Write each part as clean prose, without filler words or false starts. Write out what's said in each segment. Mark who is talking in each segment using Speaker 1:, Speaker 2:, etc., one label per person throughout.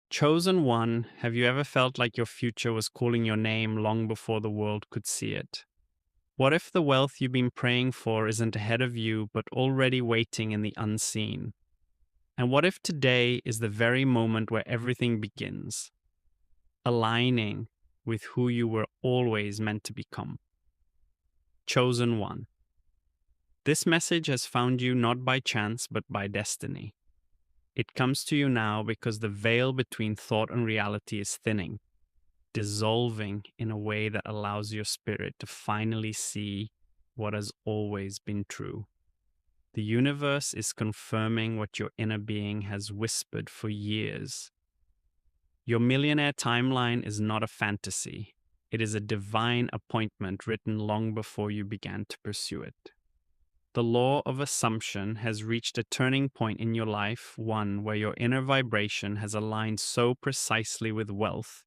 Speaker 1: Chosen one, have you ever felt like your future was calling your name long before the world could see it? What if the wealth you've been praying for isn't ahead of you, but already waiting in the unseen? And what if today is the very moment where everything begins, aligning with who you were always meant to become? Chosen one. This message has found you not by chance, but by destiny. It comes to you now because the veil between thought and reality is thinning, dissolving in a way that allows your spirit to finally see what has always been true. The universe is confirming what your inner being has whispered for years. Your millionaire timeline is not a fantasy. It is a divine appointment written long before you began to pursue it. The law of assumption has reached a turning point in your life, one where your inner vibration has aligned so precisely with wealth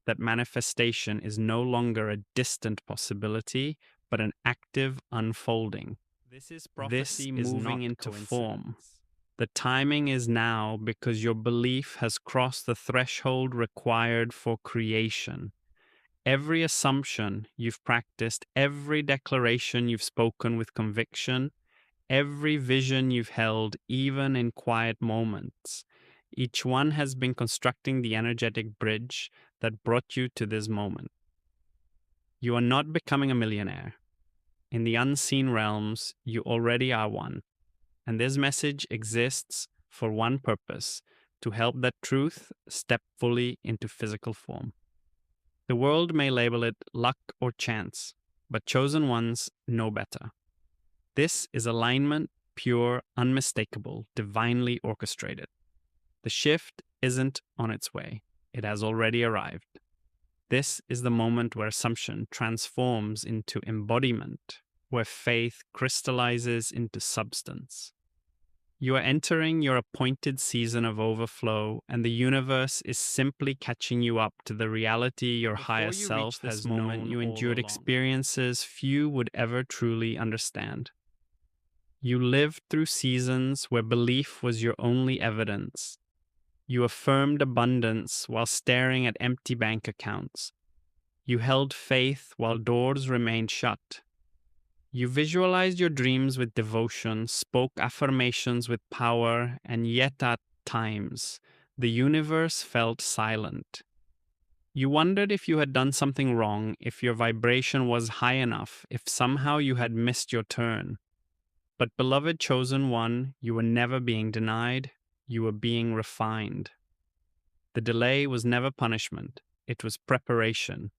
Speaker 1: that manifestation is no longer a distant possibility, but an active unfolding.
Speaker 2: This is
Speaker 1: This
Speaker 2: prophecy
Speaker 1: is
Speaker 2: moving
Speaker 1: not
Speaker 2: into form.
Speaker 1: coincidence. The timing is now because your belief has crossed the threshold required for creation. Every assumption you've practiced, every declaration you've spoken with conviction, every vision you've held, even in quiet moments, each one has been constructing the energetic bridge that brought you to this moment. You are not becoming a millionaire. In the unseen realms, you already are one. And this message exists for one purpose: to help that truth step fully into physical form. The world may label it luck or chance, but chosen ones know better. This is alignment, pure, unmistakable, divinely orchestrated. The shift isn't on its way, it has already arrived. This is the moment where assumption transforms into embodiment, where faith crystallizes into substance. You are entering your appointed season of overflow, and the universe is simply catching you up to the reality your higher self has known. You endured experiences few would ever truly understand. You lived through seasons where belief was your only evidence. You affirmed abundance while staring at empty bank accounts. You held faith while doors remained shut. You visualized your dreams with devotion, spoke affirmations with power, and yet at times, the universe felt silent. You wondered if you had done something wrong, if your vibration was high enough, if somehow you had missed your turn. But, beloved chosen one, you were never being denied, you were being refined. The delay was never punishment, it was preparation.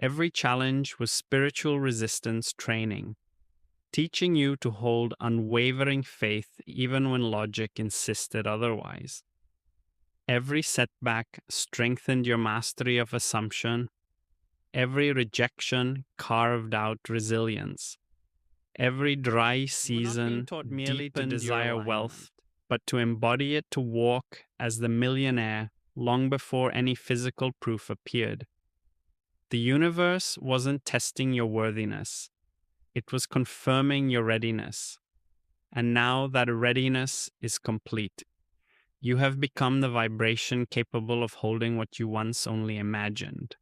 Speaker 1: Every challenge was spiritual resistance training, teaching you to hold unwavering faith even when logic insisted otherwise. Every setback strengthened your mastery of assumption. Every rejection carved out resilience. Every dry season merely to desire wealth, but to embody it, to walk as the millionaire long before any physical proof appeared. The universe wasn't testing your worthiness. It was confirming your readiness. And now that readiness is complete, you have become the vibration capable of holding what you once only imagined.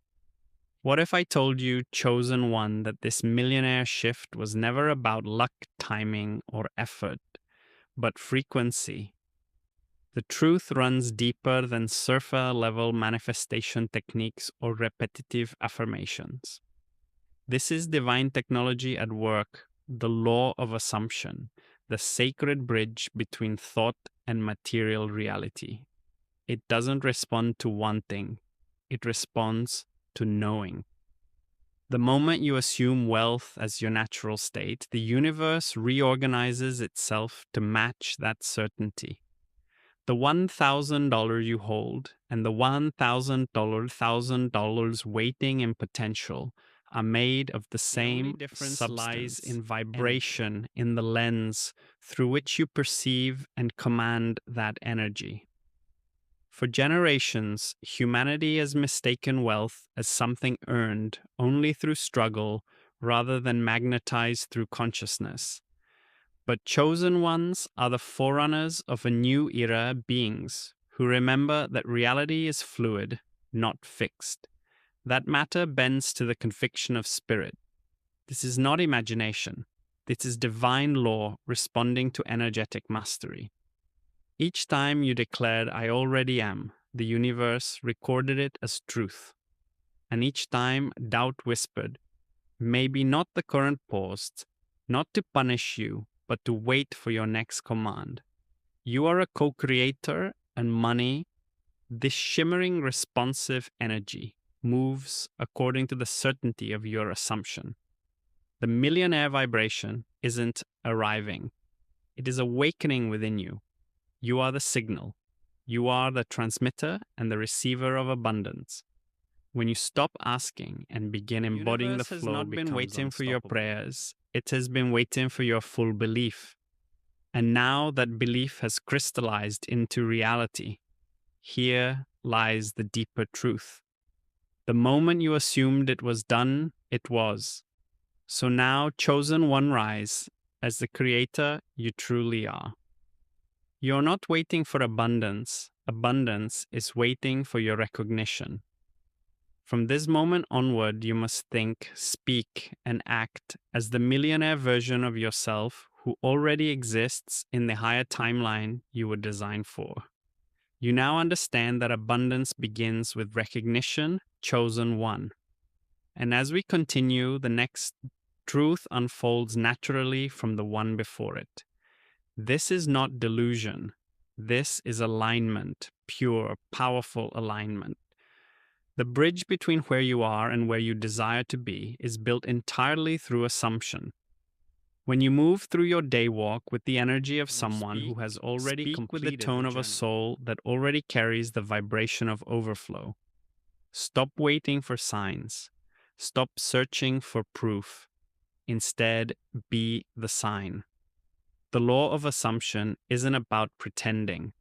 Speaker 1: What if I told you, chosen one, that this millionaire shift was never about luck, timing, or effort, but frequency? The truth runs deeper than surface-level manifestation techniques or repetitive affirmations. This is divine technology at work, the law of assumption, the sacred bridge between thought and material reality. It doesn't respond to wanting, it responds to knowing. The moment you assume wealth as your natural state, the universe reorganizes itself to match that certainty. The $1,000 you hold and the $1,000 waiting in potential are made of the same
Speaker 2: difference
Speaker 1: substance,
Speaker 2: lies
Speaker 1: in vibration, in the lens through which you perceive and command that energy. For generations, humanity has mistaken wealth as something earned only through struggle rather than magnetized through consciousness. But chosen ones are the forerunners of a new era, beings who remember that reality is fluid, not fixed, that matter bends to the conviction of spirit. This is not imagination. This is divine law responding to energetic mastery. Each time you declared, I already am, the universe recorded it as truth. And each time doubt whispered, maybe not the current paused, not to punish you, but to wait for your next command. You are a co-creator, and money, this shimmering responsive energy, moves according to the certainty of your assumption. The millionaire vibration isn't arriving. It is awakening within you. You are the signal. You are the transmitter and the receiver of abundance. When you stop asking and begin embodying the flow, has not been waiting for your prayers. It has been waiting for your full belief. And now that belief has crystallized into reality, here lies the deeper truth. The moment you assumed it was done, it was. So now, chosen one, rise as the creator you truly are. You're not waiting for abundance. Abundance is waiting for your recognition. From this moment onward, you must think, speak, and act as the millionaire version of yourself who already exists in the higher timeline you were designed for. You now understand that abundance begins with recognition, chosen one. And as we continue, the next truth unfolds naturally from the one before it. This is not delusion. This is alignment, pure, powerful alignment. The bridge between where you are and where you desire to be is built entirely through assumption. When you move through your day walk with the energy of someone who has already completed with the tone of a soul that already carries the vibration of overflow. Stop waiting for signs. Stop searching for proof. Instead, be the sign. The law of assumption isn't about pretending.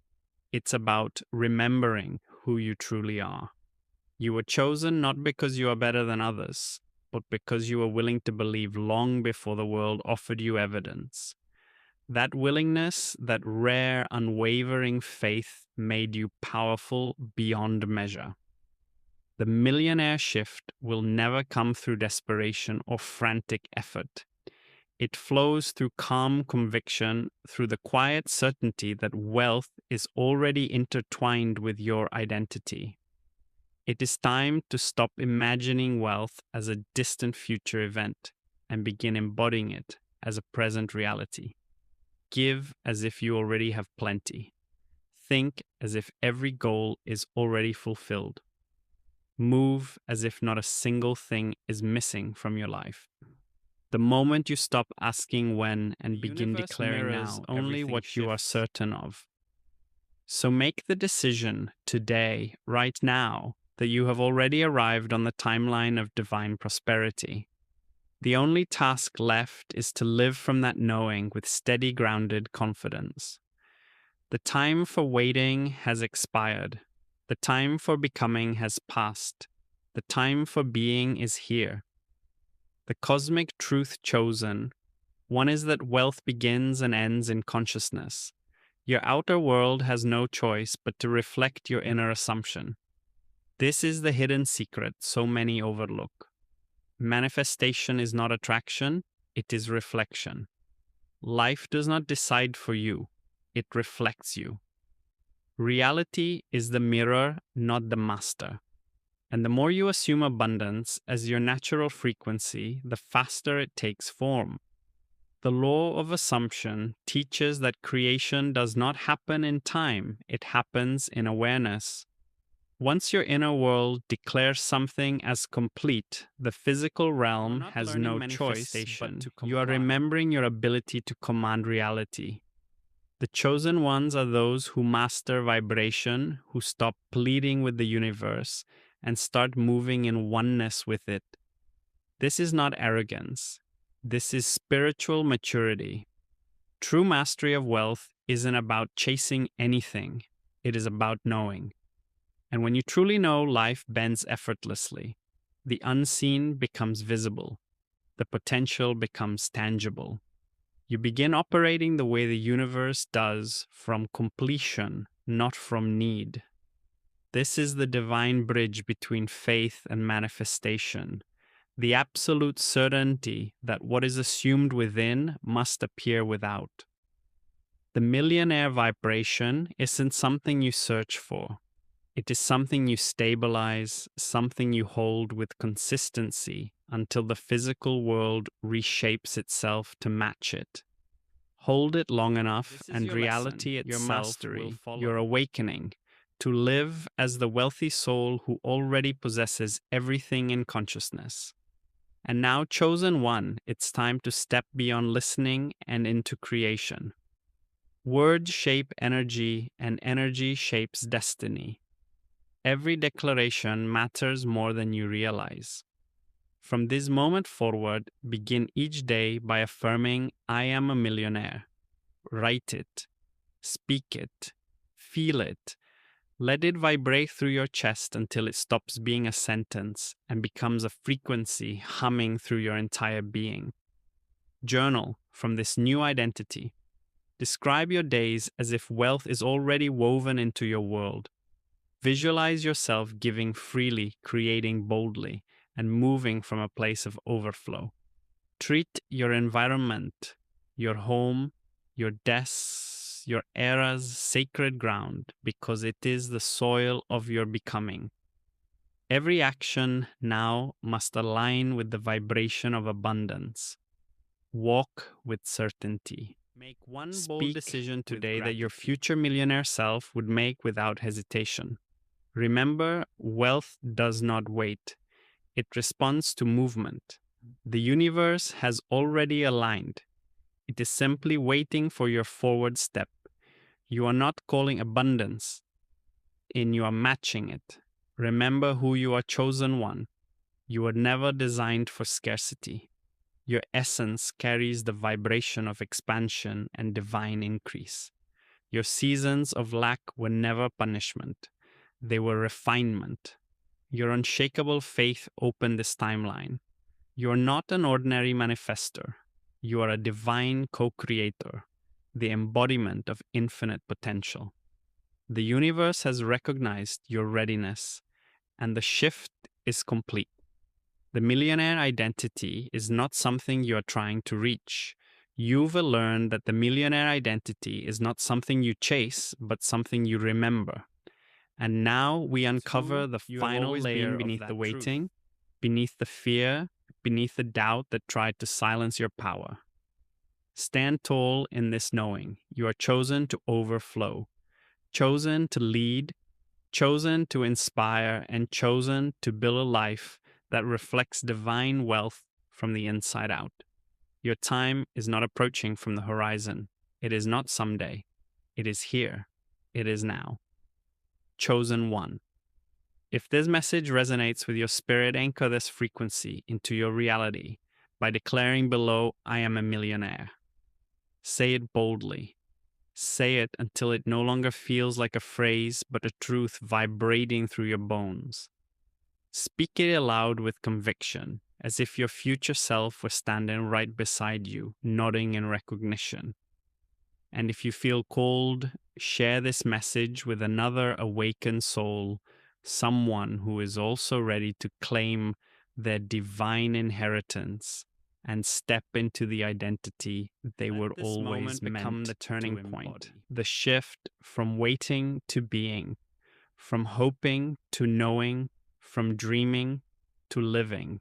Speaker 1: It's about remembering who you truly are. You were chosen not because you are better than others, but because you were willing to believe long before the world offered you evidence. That willingness, that rare, unwavering faith made you powerful beyond measure. The millionaire shift will never come through desperation or frantic effort. It flows through calm conviction, through the quiet certainty that wealth is already intertwined with your identity. It is time to stop imagining wealth as a distant future event and begin embodying it as a present reality. Give as if you already have plenty. Think as if every goal is already fulfilled. Move as if not a single thing is missing from your life. The moment you stop asking when and begin declaring now only what you are certain of. So make the decision today, right now, that you have already arrived on the timeline of divine prosperity. The only task left is to live from that knowing with steady, grounded confidence. The time for waiting has expired. The time for becoming has passed. The time for being is here. The cosmic truth chosen, one is that wealth begins and ends in consciousness. Your outer world has no choice but to reflect your inner assumption. This is the hidden secret so many overlook. Manifestation is not attraction, it is reflection. Life does not decide for you, it reflects you. Reality is the mirror, not the master. And the more you assume abundance as your natural frequency, the faster it takes form. The law of assumption teaches that creation does not happen in time, it happens in awareness. Once your inner world declares something as complete, the physical realm has no choice but to comply. You are remembering your ability to command reality. The chosen ones are those who master vibration, who stop pleading with the universe, and start moving in oneness with it. This is not arrogance. This is spiritual maturity. True mastery of wealth isn't about chasing anything. It is about knowing. And when you truly know, life bends effortlessly. The unseen becomes visible. The potential becomes tangible. You begin operating the way the universe does, from completion, not from need. This is the divine bridge between faith and manifestation, the absolute certainty that what is assumed within must appear without. The millionaire vibration isn't something you search for. It is something you stabilize, something you hold with consistency until the physical world reshapes itself to match it. Hold it long enough, and reality itself, your mastery, your awakening, to live as the wealthy soul who already possesses everything in consciousness. And now, chosen one, it's time to step beyond listening and into creation. Words shape energy, and energy shapes destiny. Every declaration matters more than you realize. From this moment forward, begin each day by affirming, I am a millionaire. Write it, speak it, feel it. Let it vibrate through your chest until it stops being a sentence and becomes a frequency humming through your entire being. Journal from this new identity. Describe your days as if wealth is already woven into your world. Visualize yourself giving freely, creating boldly, and moving from a place of overflow. Treat your environment, your home, your desks, your era's sacred ground, because it is the soil of your becoming. Every action now must align with the vibration of abundance. Walk with certainty. Make one bold decision today that your future millionaire self would make without hesitation. Remember, wealth does not wait. It responds to movement. The universe has already aligned. It is simply waiting for your forward step. You are not calling abundance in, you are matching it. Remember who you are, chosen one. You were never designed for scarcity. Your essence carries the vibration of expansion and divine increase. Your seasons of lack were never punishment. They were refinement. Your unshakable faith opened this timeline. You are not an ordinary manifestor. You are a divine co-creator, the embodiment of infinite potential. The universe has recognized your readiness, and the shift is complete. The millionaire identity is not something you are trying to reach. You've learned that the millionaire identity is not something you chase, but something you remember. And now we uncover the final layer beneath the waiting, beneath the fear, beneath the doubt that tried to silence your power. Stand tall in this knowing. You are chosen to overflow, chosen to lead, chosen to inspire, and chosen to build a life that reflects divine wealth from the inside out. Your time is not approaching from the horizon. It is not someday. It is here. It is now. Chosen one. If this message resonates with your spirit, anchor this frequency into your reality by declaring below, I am a millionaire. Say it boldly. Say it until it no longer feels like a phrase, but a truth vibrating through your bones. Speak it aloud with conviction, as if your future self were standing right beside you, nodding in recognition. And if you feel called, share this message with another awakened soul, someone who is also ready to claim their divine inheritance and step into the identity they were always meant the turning point. The shift from waiting to being, from hoping to knowing, from dreaming to living.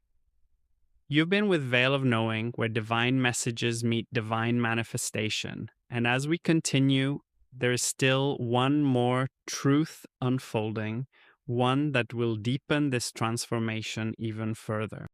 Speaker 1: You've been with Veil of Knowing, where divine messages meet divine manifestation. And as we continue, there is still one more truth unfolding, one that will deepen this transformation even further.